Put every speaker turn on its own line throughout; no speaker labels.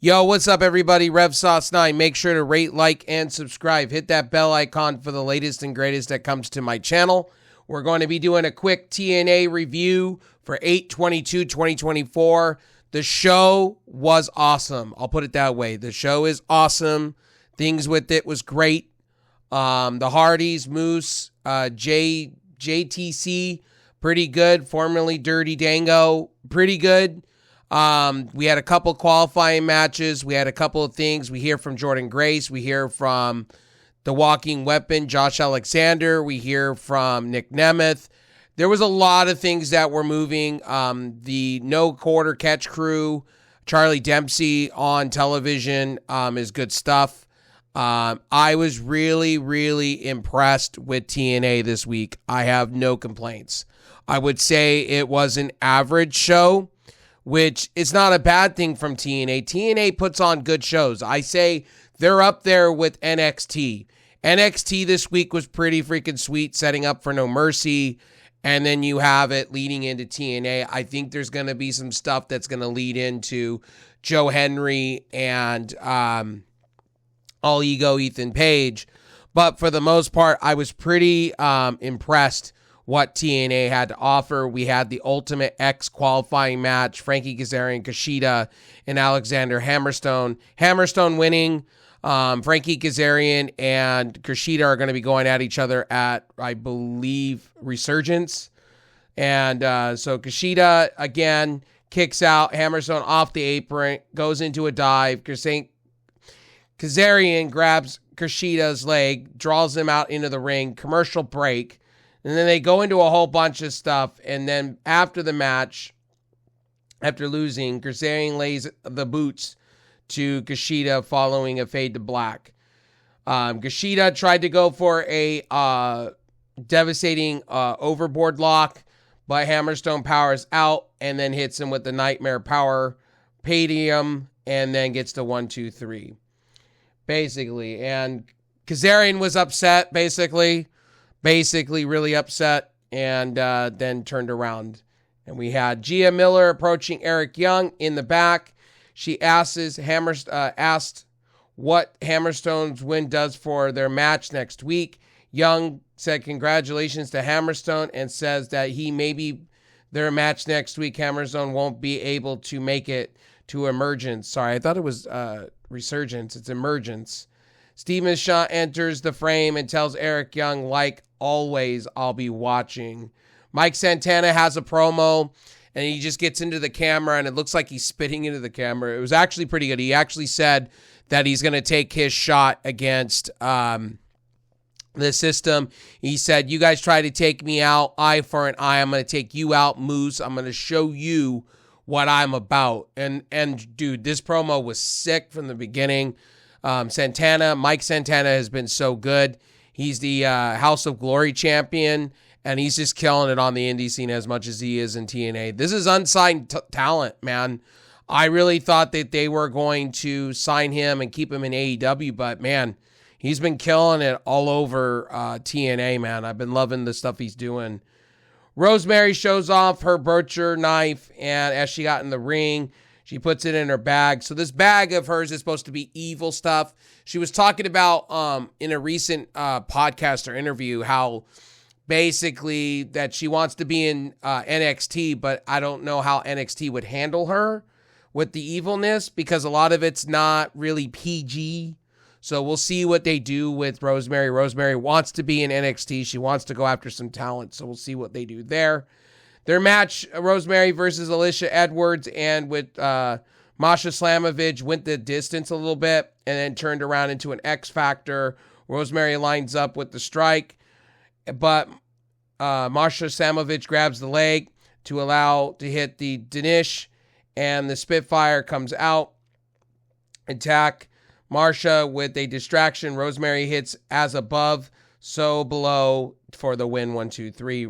Yo, what's up, everybody? RevSauce9. Make sure to rate, like, and subscribe. Hit that bell icon for the latest and greatest that comes to my channel. We're going to be doing a quick TNA review for 8/22/2024. The show was awesome. I'll put it that way. The show is awesome. Things with it was great. The Hardys, Moose, JTC, pretty good. Formerly Dirty Dango, pretty good. We had a couple qualifying matches. We had a couple of things. We hear from Jordan Grace. We hear from the Walking Weapon, Josh Alexander. We hear from Nick Nemeth. There was a lot of things that were moving. The No Quarter Catch crew, Charlie Dempsey on television is good stuff. I was really, really impressed with TNA this week. I have no complaints. I would say it was an average show, which is not a bad thing from TNA. TNA puts on good shows. I say they're up there with NXT. NXT this week was pretty freaking sweet, setting up for No Mercy, and then you have it leading into TNA. I think there's going to be some stuff that's going to lead into Joe Henry and All Ego Ethan Page. But for the most part, I was pretty impressed what TNA had to offer. We had the Ultimate X qualifying match, Frankie Kazarian, Kushida, and Alexander Hammerstone. Hammerstone winning. Frankie Kazarian and Kushida are going to be going at each other at, I believe, Resurgence. And so Kushida, again, kicks out Hammerstone off the apron, goes into a dive. Kazarian grabs Kushida's leg, draws him out into the ring, commercial break. And then they go into a whole bunch of stuff. And then after the match, after losing, Kazarian lays the boots to Kushida following a fade to black. Kushida tried to go for a devastating overboard lock, but Hammerstone powers out and then hits him with the Nightmare Power Padium and then gets to 1, 2, 3. Basically. And Kazarian was upset, basically really upset, and then turned around. And we had Gia Miller approaching Eric Young in the back. She asked what Hammerstone's win does for their match next week. Young said congratulations to Hammerstone and says that he maybe their match next week, Hammerstone won't be able to make it to Emergence. Sorry, I thought it was Resurgence. It's Emergence. Steven Shaw enters the frame and tells Eric Young, like always, I'll be watching. Mike Santana has a promo, and he just gets into the camera, and it looks like he's spitting into the camera. It was actually pretty good. He actually said that he's going to take his shot against the system. He said, you guys try to take me out, eye for an eye. I'm going to take you out, Moose. I'm going to show you what I'm about. And dude, this promo was sick from the beginning. Mike Santana has been so good. He's the House of Glory champion, and he's just killing it on the indie scene as much as he is in TNA. This is unsigned talent, man. I really thought that they were going to sign him and keep him in AEW, but man, he's been killing it all over TNA, man. I've been loving the stuff he's doing. Rosemary shows off her butcher knife, and as she got in the ring, she puts it in her bag. So this bag of hers is supposed to be evil stuff. She was talking about in a recent podcast or interview how basically that she wants to be in NXT, but I don't know how NXT would handle her with the evilness because a lot of it's not really PG. So we'll see what they do with Rosemary. Rosemary wants to be in NXT. She wants to go after some talent. So we'll see what they do there. Their match, Rosemary versus Alicia Edwards, and with Masha Slamovich went the distance a little bit and then turned around into an X Factor. Rosemary lines up with the strike, but Masha Slamovich grabs the leg to allow to hit the Danish, and the Spitfire comes out. Attack Marsha with a distraction. Rosemary hits as above, so below for the win. 1, 2, 3.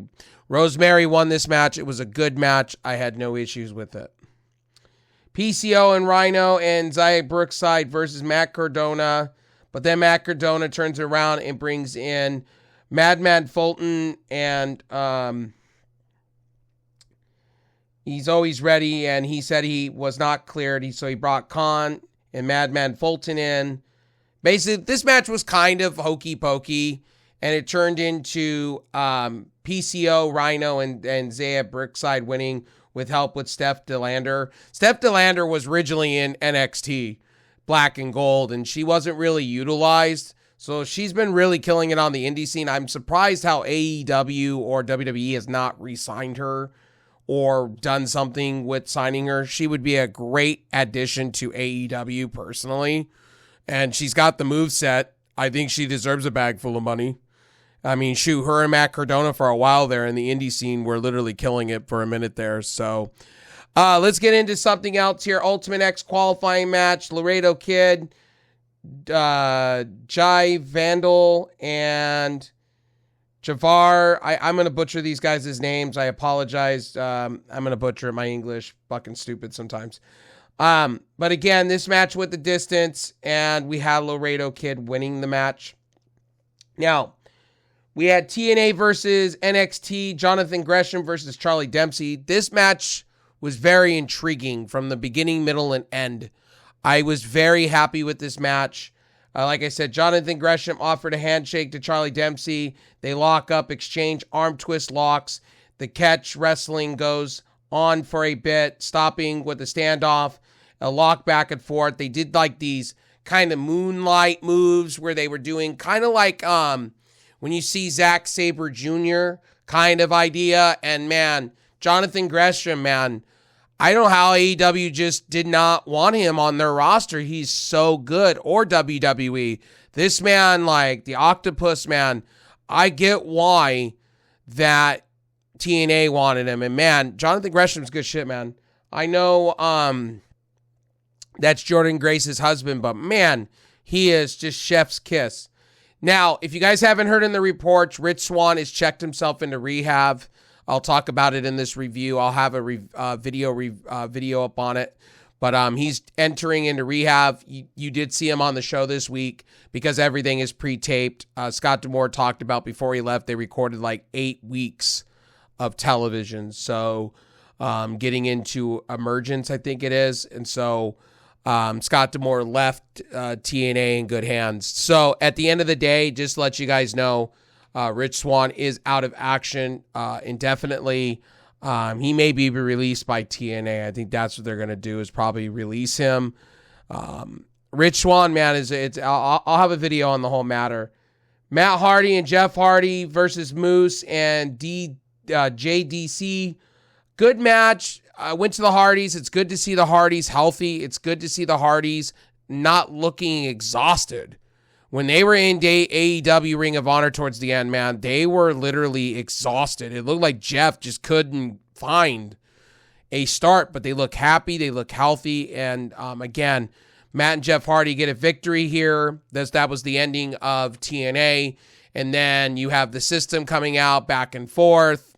Rosemary won this match. It was a good match. I had no issues with it. PCO and Rhino and Zaya Brookside versus Matt Cardona. But then Matt Cardona turns around and brings in Madman Fulton, and he's always ready, and he said he was not cleared. So he brought Khan and Madman Fulton in. Basically, this match was kind of hokey pokey, and it turned into PCO, Rhino, and Zaya Brookside winning with help with Steph DeLander. Steph DeLander was originally in NXT Black and Gold, and she wasn't really utilized. So she's been really killing it on the indie scene. I'm surprised how AEW or WWE has not re-signed her or done something with signing her. She would be a great addition to AEW personally. And she's got the moveset. I think she deserves a bag full of money. I mean, shoot, her and Matt Cardona for a while there in the indie scene were literally killing it for a minute there. So let's get into something else here. Ultimate X qualifying match. Laredo Kid, Jai Vandal, and Javar. I'm going to butcher these guys' names. I apologize. I'm going to butcher my English. Fucking stupid sometimes. But again, this match with the distance, and we had Laredo Kid winning the match. Now, we had TNA versus NXT, Jonathan Gresham versus Charlie Dempsey. This match was very intriguing from the beginning, middle, and end. I was very happy with this match. Like I said, Jonathan Gresham offered a handshake to Charlie Dempsey. They lock up, exchange arm twist locks. The catch wrestling goes on for a bit, stopping with a standoff, a lock back and forth. They did like these kind of moonlight moves where they were doing kind of like when you see Zack Sabre Jr. kind of idea. And man, Jonathan Gresham, man, I don't know how AEW just did not want him on their roster. He's so good. Or WWE. This man, like the Octopus, man, I get why that TNA wanted him. And man, Jonathan Gresham's good shit, man. I know that's Jordan Grace's husband, but man, he is just chef's kiss. Now, if you guys haven't heard in the reports, Rich Swann has checked himself into rehab. I'll talk about it in this review. I'll have a video up on it. But he's entering into rehab. You did see him on the show this week because everything is pre-taped. Scott D'Amore talked about before he left, they recorded like 8 weeks of television. So getting into Emergence, I think it is. And so Scott D'Amore left TNA in good hands. So at the end of the day, just to let you guys know, Rich Swann is out of action indefinitely. He may be released by TNA. I think that's what they're going to do, is probably release him. Rich Swann, man, I'll have a video on the whole matter. Matt Hardy and Jeff Hardy versus Moose and JDC. Good match. I went to the Hardys. It's good to see the Hardys healthy. It's good to see the Hardys not looking exhausted. When they were in AEW Ring of Honor towards the end, man, they were literally exhausted. It looked like Jeff just couldn't find a start, but they look happy. They look healthy. And again, Matt and Jeff Hardy get a victory here. That was the ending of TNA. And then you have the System coming out back and forth.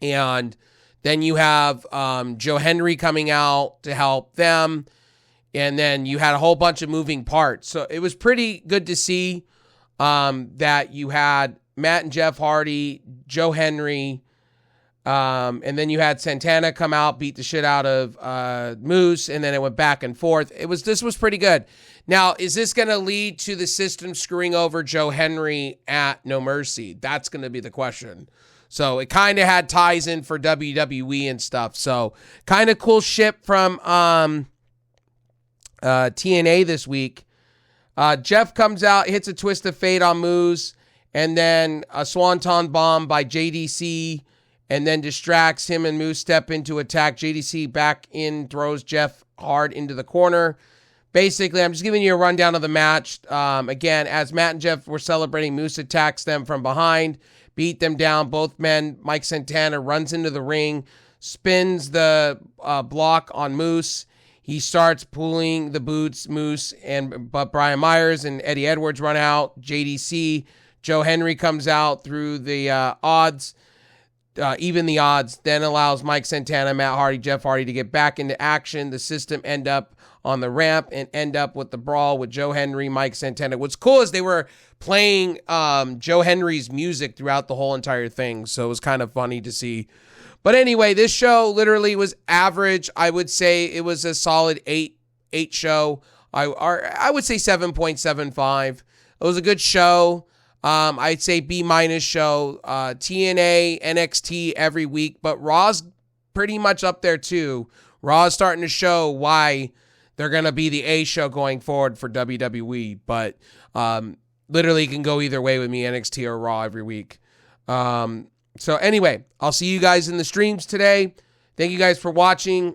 And then you have Joe Henry coming out to help them. And then you had a whole bunch of moving parts. So it was pretty good to see that you had Matt and Jeff Hardy, Joe Henry, and then you had Santana come out, beat the shit out of Moose, and then it went back and forth. This was pretty good. Now, is this going to lead to the System screwing over Joe Henry at No Mercy? That's going to be the question. So it kind of had ties in for WWE and stuff. So kind of cool shit from TNA this week. Jeff comes out, hits a twist of fate on Moose, and then a swanton bomb by JDC, and then distracts him, and Moose step into attack. JDC back in, throws Jeff hard into the corner. Basically, I'm just giving you a rundown of the match. Again, as Matt and Jeff were celebrating, Moose attacks them from behind, beat them down. Both men, Mike Santana runs into the ring, spins the block on Moose. He starts pulling the boots, Moose, but Brian Myers and Eddie Edwards run out. JDC, Joe Henry comes out through the odds, even the odds, then allows Mike Santana, Matt Hardy, Jeff Hardy to get back into action. The System end up on the ramp and end up with the brawl with Joe Henry, Mike Santana. What's cool is they were playing Joe Henry's music throughout the whole entire thing, so it was kind of funny to see. But anyway, this show literally was average. I would say it was a solid 8 8 show. I would say 7.75. It was a good show. I'd say B- show. TNA, NXT every week, but Raw's pretty much up there too. Raw's starting to show why they're going to be the A show going forward for WWE, but literally can go either way with me, NXT or Raw every week. So anyway, I'll see you guys in the streams today. Thank you guys for watching.